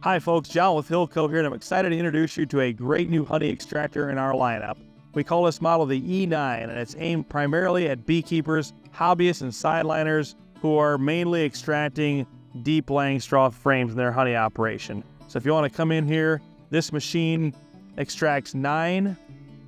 Hi folks, John with HillCo here, and I'm excited to introduce you to a great new honey extractor in our lineup. We call this model the E9, and it's aimed primarily at beekeepers, hobbyists, and sideliners who are mainly extracting deep Langstroth frames in their honey operation. So if you want to come in here, this machine extracts 9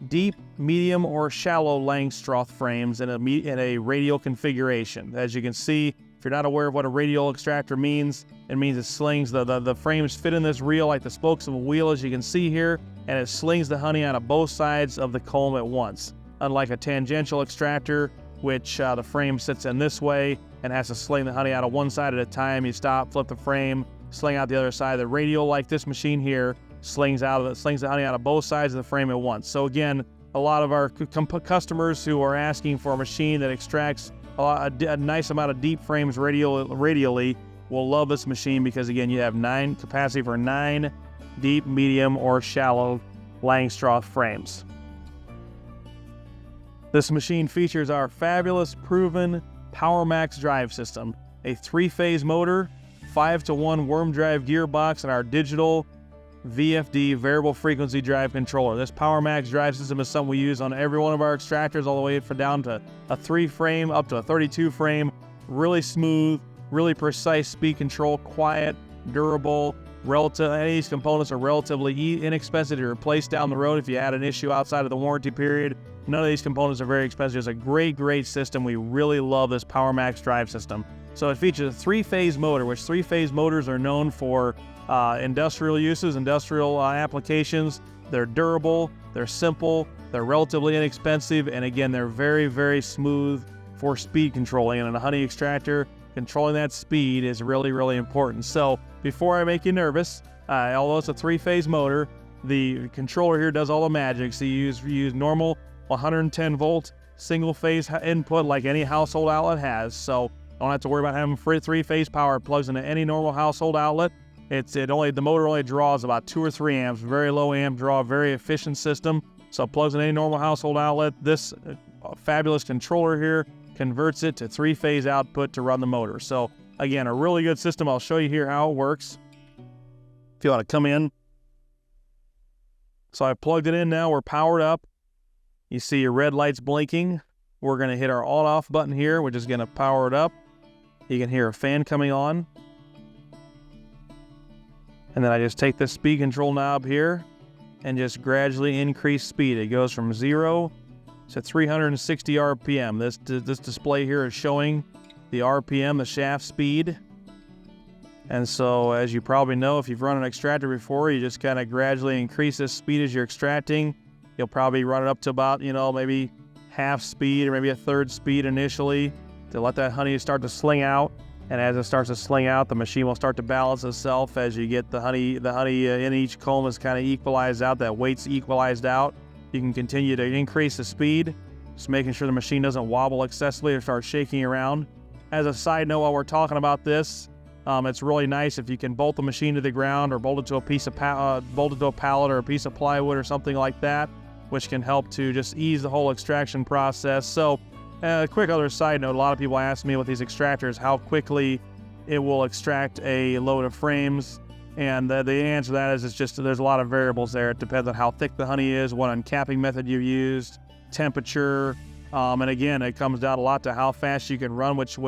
deep, medium, or shallow Langstroth frames in a radial configuration. As you can see, if you're not aware of what a radial extractor means, it means it slings, the frames fit in this reel like the spokes of a wheel, as you can see here, and it slings the honey out of both sides of the comb at once. Unlike a tangential extractor, which the frame sits in this way and has to sling the honey out of one side at a time. You stop, flip the frame, sling out the other side. The radial, like this machine here, slings the honey out of both sides of the frame at once. So again, a lot of our customers who are asking for a machine that extracts a nice amount of deep frames radially will love this machine, because again, you have capacity for 9 deep, medium, or shallow Langstroth frames. This machine features our fabulous, proven PowerMax drive system, a 3-phase motor, 5-to-1 worm drive gearbox, and our digital VFD variable frequency drive controller. This PowerMax drive system is something we use on every one of our extractors, all the way down to a 3-frame up to a 32-frame. Really smooth, really precise speed control, quiet, durable. Any of these components are relatively inexpensive to replace down the road if you had an issue outside of the warranty period. None of these components are very expensive. It's a great system. We really love this PowerMax drive system. So it features a 3-phase motor, which 3-phase motors are known for industrial uses, industrial applications. They're durable, they're simple, they're relatively inexpensive, and again, they're very smooth for speed controlling. And in a honey extractor, controlling that speed is really important. So before I make you nervous, although it's a 3-phase motor, the controller here does all the magic. So you use normal 110 volt single phase input like any household outlet has. So don't have to worry about having 3-phase power. It plugs into any normal household outlet. The motor only draws about 2 or 3 amps, very low amp draw, very efficient system. So it plugs in any normal household outlet. This fabulous controller here converts it to 3-phase output to run the motor. So again, a really good system. I'll show you here how it works. If you want to come in. So I plugged it in now, we're powered up. You see your red lights blinking. We're going to hit our on-off button here, which is going to power it up. You can hear a fan coming on. And then I just take the speed control knob here and just gradually increase speed. It goes from 0 to 360 RPM. This display here is showing the RPM, the shaft speed. And so, as you probably know, if you've run an extractor before, you just kind of gradually increase this speed as you're extracting. You'll probably run it up to about, maybe half speed or maybe a third speed initially to let that honey start to sling out. And as it starts to sling out, the machine will start to balance itself as you get the honey in each comb is kind of equalized out, that weight's equalized out. You can continue to increase the speed, just making sure the machine doesn't wobble excessively or start shaking around. As a side note, while we're talking about this, it's really nice if you can bolt the machine to the ground or bolt it to a pallet or a piece of plywood or something like that, which can help to just ease the whole extraction process. So a quick other side note, a lot of people ask me with these extractors how quickly it will extract a load of frames. And the answer to that is there's a lot of variables there. It depends on how thick the honey is, what uncapping method you used, temperature, and again, it comes down a lot to how fast you can run, which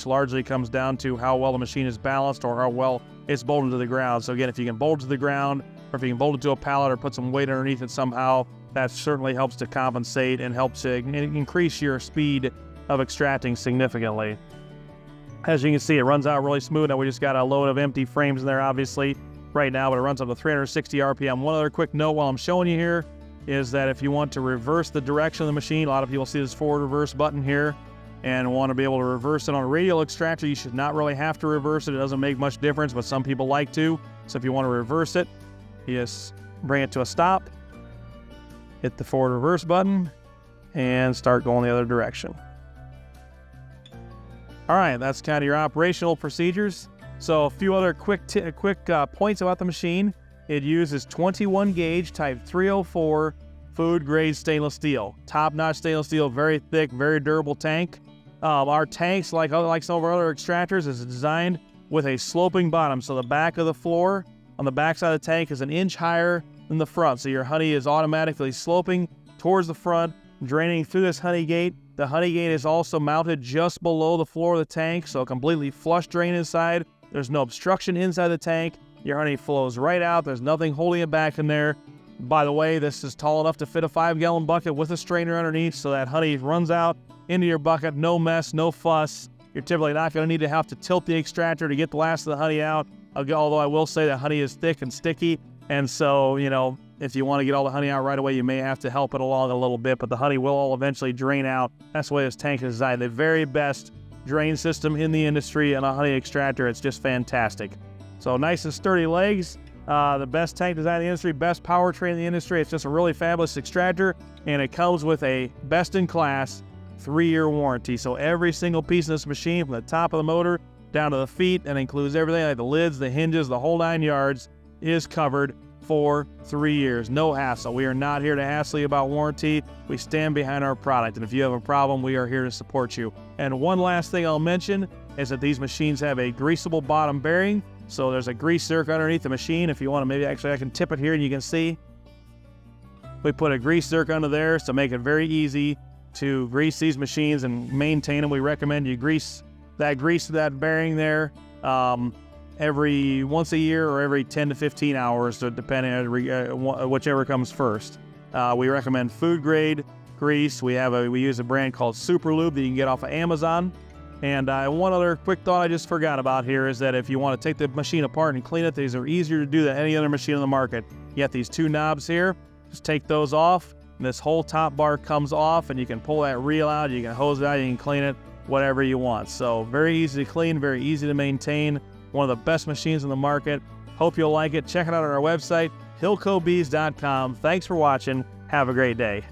largely comes down to how well the machine is balanced or how well it's bolted to the ground. So again, if you can bolt it to the ground, or if you can bolt it to a pallet or put some weight underneath it somehow, that certainly helps to compensate and helps to increase your speed of extracting significantly. As you can see, it runs out really smooth. Now we just got a load of empty frames in there, obviously, right now, but it runs up to 360 RPM. One other quick note while I'm showing you here is that if you want to reverse the direction of the machine, a lot of people see this forward reverse button here and want to be able to reverse it on a radial extractor. You should not really have to reverse it. It doesn't make much difference, but some people like to. So if you want to reverse it, you just bring it to a stop, hit the forward reverse button, and start going the other direction. All right, that's kind of your operational procedures. So a few other quick points about the machine. It uses 21 gauge type 304 food grade stainless steel. Top-notch stainless steel, very thick, very durable tank. Our tanks, like some of our other extractors, is designed with a sloping bottom. So the back of the floor on the back side of the tank is an inch higher than the front. So your honey is automatically sloping towards the front, draining through this honey gate. The honey gate is also mounted just below the floor of the tank, so a completely flush drain inside. There's no obstruction inside the tank. Your honey flows right out. There's nothing holding it back in there. By the way, this is tall enough to fit a 5-gallon bucket with a strainer underneath, so that honey runs out into your bucket. No mess, no fuss. You're typically not going to need to have to tilt the extractor to get the last of the honey out, although I will say that honey is thick and sticky, and so, if you want to get all the honey out right away, you may have to help it along a little bit, but the honey will all eventually drain out. That's the way this tank is designed. The very best drain system in the industry and a honey extractor. It's just fantastic. So nice and sturdy legs. The best tank design in the industry, best powertrain in the industry. It's just a really fabulous extractor, and it comes with a best-in-class 3-year warranty. So every single piece of this machine, from the top of the motor down to the feet, and includes everything like the lids, the hinges, the whole 9 yards, is covered for 3 years. No hassle. We are not here to hassle you about warranty. We stand behind our product, and if you have a problem, we are here to support you. And one last thing I'll mention is that these machines have a greasable bottom bearing. So there's a grease zerk underneath the machine. If you want to, maybe actually I can tip it here and you can see. We put a grease zerk under there to make it very easy to grease these machines and maintain them. We recommend you grease to that bearing there every once a year or every 10 to 15 hours, depending on whichever comes first. We recommend food grade grease. We use a brand called Super Lube that you can get off of Amazon. And one other quick thought I just forgot about here is that if you want to take the machine apart and clean it, these are easier to do than any other machine on the market. You got these 2 knobs here. Just take those off, and this whole top bar comes off, and you can pull that reel out, you can hose it out, you can clean it, whatever you want. So very easy to clean, very easy to maintain. One of the best machines on the market. Hope you'll like it. Check it out on our website, HillCobees.com. Thanks for watching. Have a great day.